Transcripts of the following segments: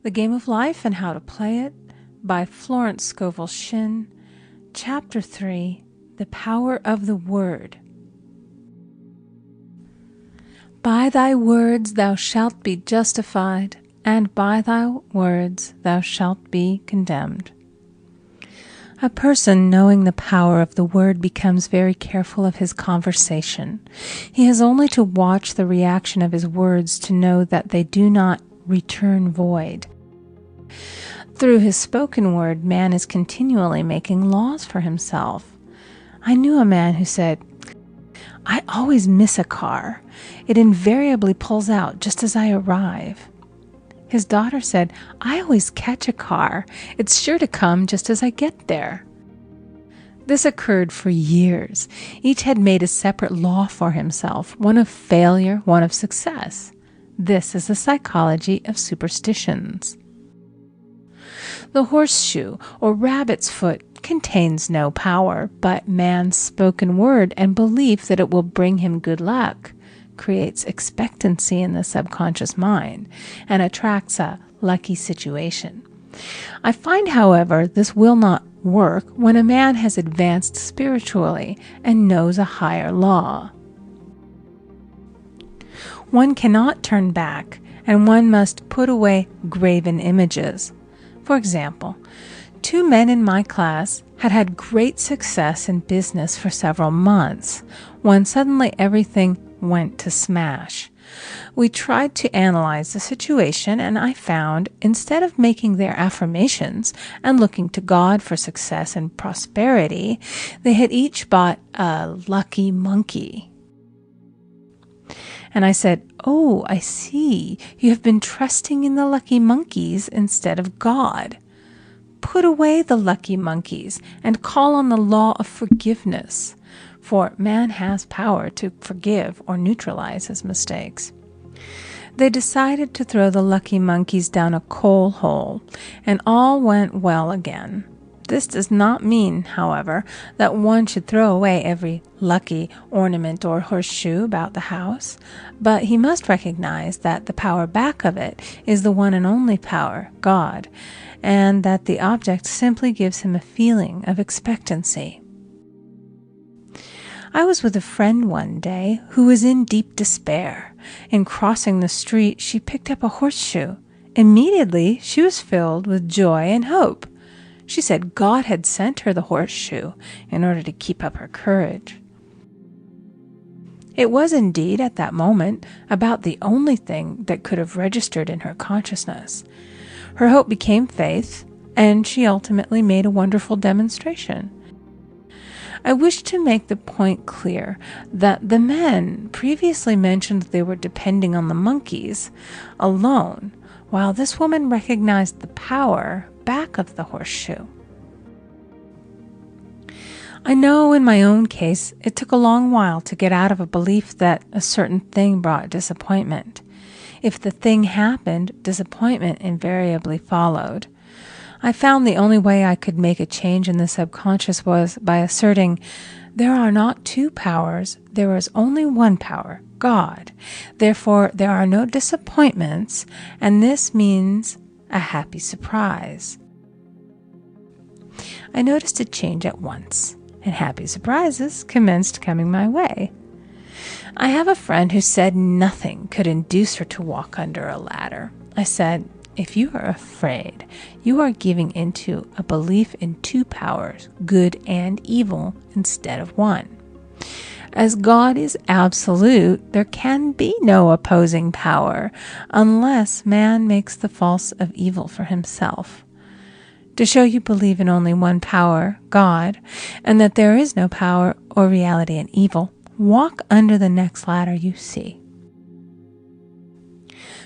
The Game of Life and How to Play It by Florence Scovel Shinn. Chapter 3, The Power of the Word. By thy words thou shalt be justified, and by thy words thou shalt be condemned. A person knowing the power of the word becomes very careful of his conversation. He has only to watch the reaction of his words to know that they do not return void. Through his spoken word, man is continually making laws for himself. I knew a man who said, "I always miss a car. It invariably pulls out just as I arrive." His daughter said, "I always catch a car. It's sure to come just as I get there." This occurred for years. Each had made a separate law for himself, one of failure, one of success. This is the psychology of superstitions. The horseshoe or rabbit's foot contains no power, but man's spoken word and belief that it will bring him good luck creates expectancy in the subconscious mind and attracts a lucky situation. I find, however, this will not work when a man has advanced spiritually and knows a higher law. One cannot turn back, and one must put away graven images. For example, 2 men in my class had had great success in business for several months, when suddenly everything went to smash. We tried to analyze the situation, and I found, instead of making their affirmations and looking to God for success and prosperity, they had each bought a lucky monkey. And I said, "Oh, I see. You have been trusting in the lucky monkeys instead of God. Put away the lucky monkeys and call on the law of forgiveness, for man has power to forgive or neutralize his mistakes." They decided to throw the lucky monkeys down a coal hole, and all went well again. This does not mean, however, that one should throw away every lucky ornament or horseshoe about the house, but he must recognize that the power back of it is the one and only power, God, and that the object simply gives him a feeling of expectancy. I was with a friend one day who was in deep despair. In crossing the street, she picked up a horseshoe. Immediately, she was filled with joy and hope. She said God had sent her the horseshoe in order to keep up her courage. It was indeed, at that moment, about the only thing that could have registered in her consciousness. Her hope became faith, and she ultimately made a wonderful demonstration. I wish to make the point clear that the men previously mentioned that they were depending on the monkeys alone, while this woman recognized the power back of the horseshoe. I know in my own case it took a long while to get out of a belief that a certain thing brought disappointment. If the thing happened, disappointment invariably followed. I found the only way I could make a change in the subconscious was by asserting, there are not 2 powers, there is only one power, God. Therefore, there are no disappointments, and this means a happy surprise. I noticed a change at once, and happy surprises commenced coming my way. I have a friend who said nothing could induce her to walk under a ladder. I said, "If you are afraid, you are giving into a belief in 2 powers, good and evil, instead of one. As God is absolute, there can be no opposing power unless man makes the false of evil for himself. To show you believe in only one power, God, and that there is no power or reality in evil, walk under the next ladder you see."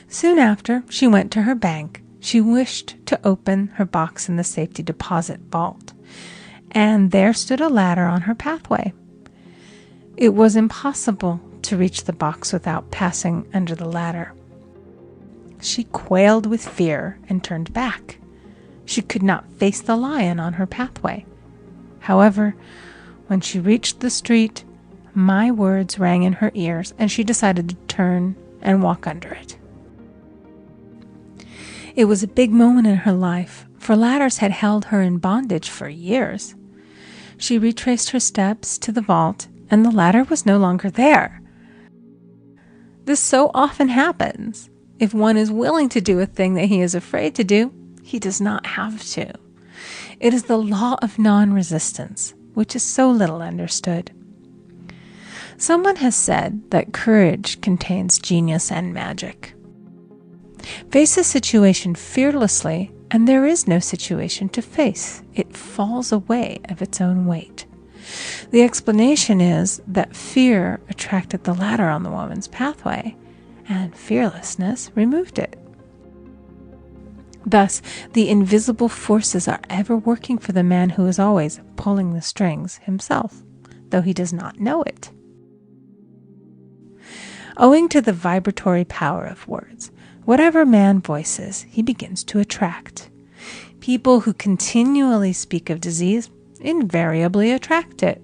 Soon after, she went to her bank. She wished to open her box in the safety deposit vault, and there stood a ladder on her pathway. It was impossible to reach the box without passing under the ladder. She quailed with fear and turned back. She could not face the lion on her pathway. However, when she reached the street, my words rang in her ears, and she decided to turn and walk under it. It was a big moment in her life, for ladders had held her in bondage for years. She retraced her steps to the vault, and the ladder was no longer there. This so often happens. If one is willing to do a thing that he is afraid to do, he does not have to. It is the law of non-resistance, which is so little understood. Someone has said that courage contains genius and magic. Face a situation fearlessly, and there is no situation to face. It falls away of its own weight. The explanation is that fear attracted the ladder on the woman's pathway, and fearlessness removed it. Thus, the invisible forces are ever working for the man who is always pulling the strings himself, though he does not know it. Owing to the vibratory power of words, whatever man voices, he begins to attract. People who continually speak of disease invariably attract it.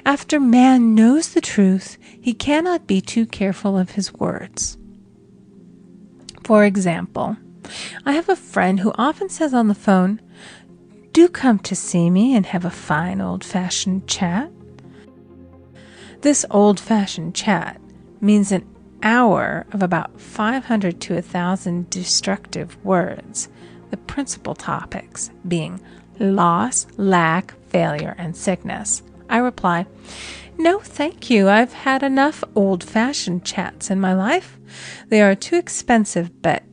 After man knows the truth, he cannot be too careful of his words. For example, I have a friend who often says on the phone, "Do come to see me and have a fine old-fashioned chat." This old-fashioned chat means an hour of about 500 to 1,000 destructive words, the principal topics being loss, lack, failure, and sickness. I reply, "No, thank you. I've had enough old-fashioned chats in my life. They are too expensive, but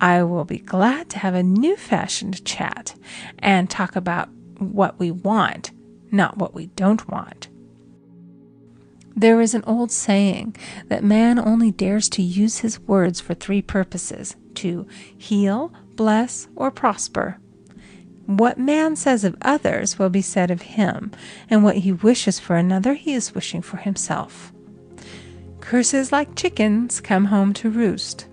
I will be glad to have a new-fashioned chat and talk about what we want, not what we don't want." There is an old saying that man only dares to use his words for three purposes: to heal, bless, or prosper. What man says of others will be said of him, and what he wishes for another he is wishing for himself. Curses like chickens come home to roost.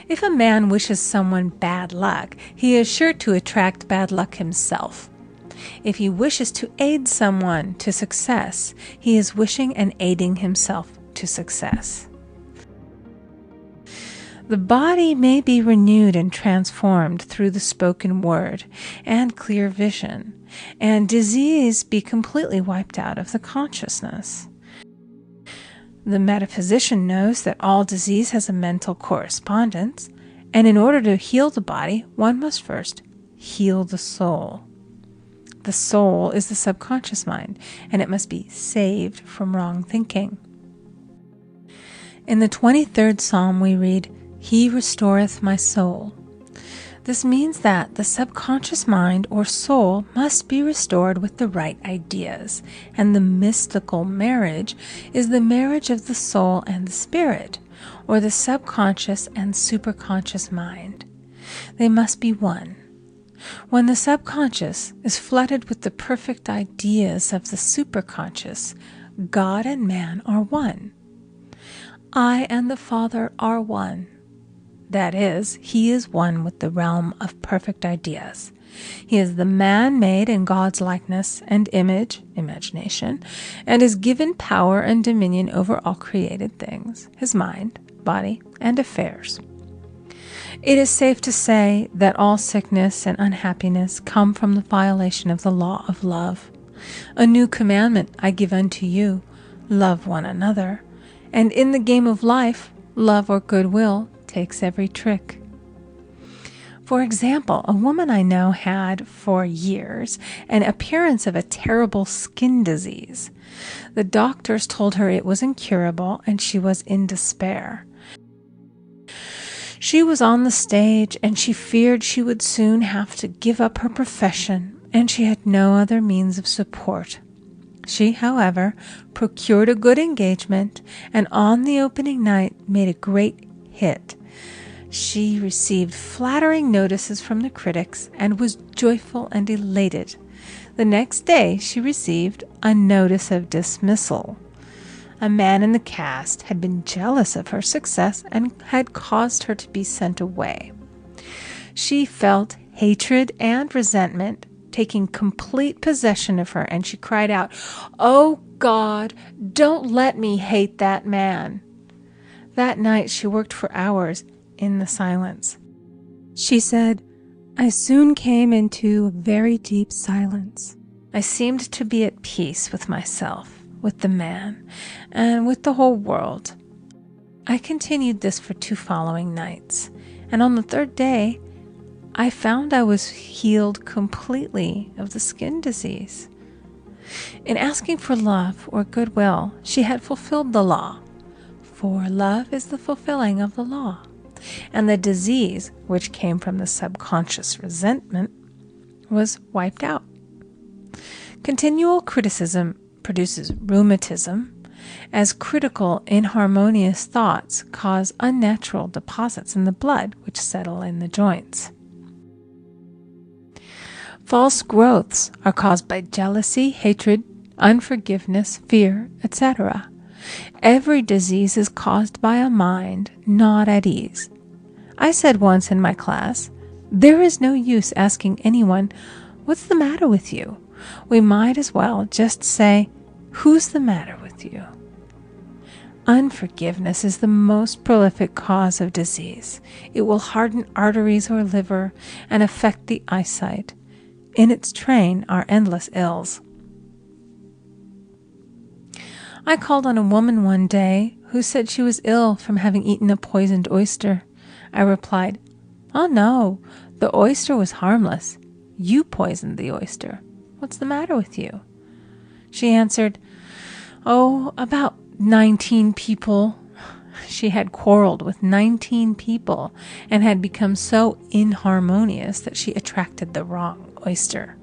If a man wishes someone bad luck, he is sure to attract bad luck himself. If he wishes to aid someone to success, he is wishing and aiding himself to success. The body may be renewed and transformed through the spoken word and clear vision, and disease be completely wiped out of the consciousness. The metaphysician knows that all disease has a mental correspondence, and in order to heal the body, one must first heal the soul. The soul is the subconscious mind, and it must be saved from wrong thinking. In the 23rd Psalm we read, "He restoreth my soul." This means that the subconscious mind or soul must be restored with the right ideas, and the mystical marriage is the marriage of the soul and the spirit, or the subconscious and superconscious mind. They must be one. When the subconscious is flooded with the perfect ideas of the superconscious, God and man are one. I and the Father are one. That is, he is one with the realm of perfect ideas. He is the man made in God's likeness and image, imagination, and is given power and dominion over all created things, his mind, body, and affairs. It is safe to say that all sickness and unhappiness come from the violation of the law of love. A new commandment I give unto you, love one another. And in the game of life, love or goodwill takes every trick. For example, a woman I know had for years an appearance of a terrible skin disease. The doctors told her it was incurable and she was in despair. She was on the stage and she feared she would soon have to give up her profession, and she had no other means of support. She, however, procured a good engagement and on the opening night made a great hit. She received flattering notices from the critics and was joyful and elated. The next day she received a notice of dismissal. A man in the cast had been jealous of her success and had caused her to be sent away. She felt hatred and resentment taking complete possession of her, and she cried out, "Oh God, don't let me hate that man." That night she worked for hours in the silence. She said, "I soon came into a very deep silence. I seemed to be at peace with myself, with the man, and with the whole world. I continued this for 2 following nights, and on the 3rd day, I found I was healed completely of the skin disease. In asking for love or goodwill, she had fulfilled the law, for love is the fulfilling of the law, and the disease, which came from the subconscious resentment, was wiped out. Continual criticism produces rheumatism, as critical, inharmonious thoughts cause unnatural deposits in the blood which settle in the joints. False growths are caused by jealousy, hatred, unforgiveness, fear, etc. Every disease is caused by a mind not at ease. I said once in my class, there is no use asking anyone, "What's the matter with you?" We might as well just say, "Who's the matter with you?" Unforgiveness is the most prolific cause of disease. It will harden arteries or liver and affect the eyesight. In its train are endless ills. I called on a woman one day who said she was ill from having eaten a poisoned oyster. I replied, "Oh no, the oyster was harmless. You poisoned the oyster. What's the matter with you?" She answered, "Oh, about 19 people." She had quarreled with 19 people and had become so inharmonious that she attracted the wrong oyster.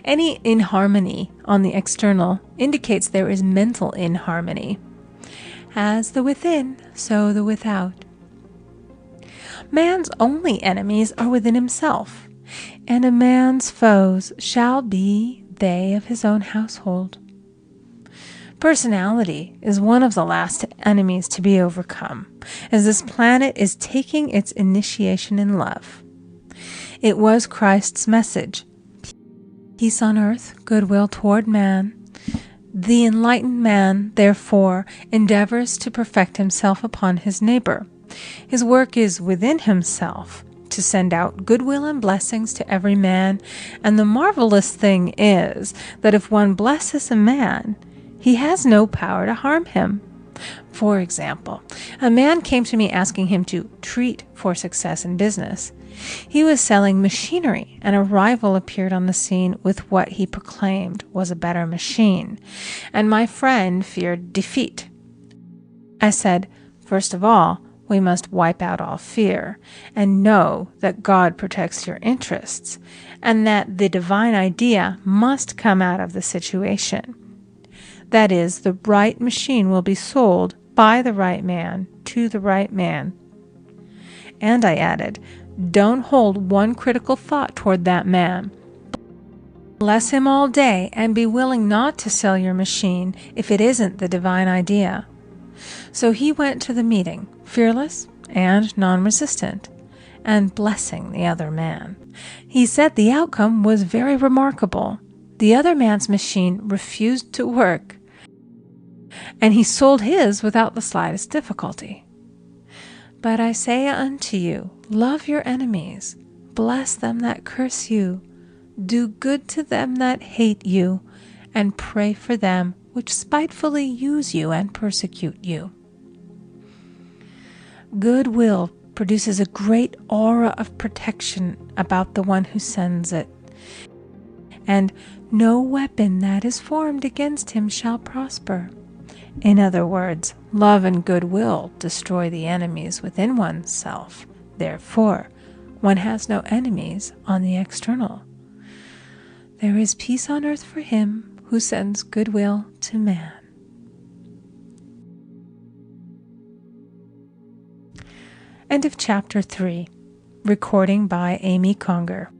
Any inharmony on the external indicates there is mental inharmony. As the within, so the without. Man's only enemies are within himself, and a man's foes shall be they of his own household. Personality is one of the last enemies to be overcome, as this planet is taking its initiation in love. It was Christ's message, peace on earth, goodwill toward man. The enlightened man, therefore, endeavors to perfect himself upon his neighbor. His work is within himself, to send out goodwill and blessings to every man, and the marvelous thing is that if one blesses a man, he has no power to harm him. For example, a man came to me asking him to treat for success in business. He was selling machinery, and a rival appeared on the scene with what he proclaimed was a better machine, and my friend feared defeat. I said, "First of all, we must wipe out all fear, and know that God protects your interests, and that the divine idea must come out of the situation. That is, the right machine will be sold by the right man to the right man." And I added, "Don't hold one critical thought toward that man. Bless him all day and be willing not to sell your machine if it isn't the divine idea." So he went to the meeting, fearless and non-resistant, and blessing the other man. He said the outcome was very remarkable. The other man's machine refused to work, and he sold his without the slightest difficulty. But I say unto you, love your enemies, bless them that curse you, do good to them that hate you, and pray for them which spitefully use you and persecute you. Goodwill produces a great aura of protection about the one who sends it, and no weapon that is formed against him shall prosper. In other words, love and goodwill destroy the enemies within oneself. Therefore, one has no enemies on the external. There is peace on earth for him who sends goodwill to man. End of Chapter 3. Recording by Amy Conger.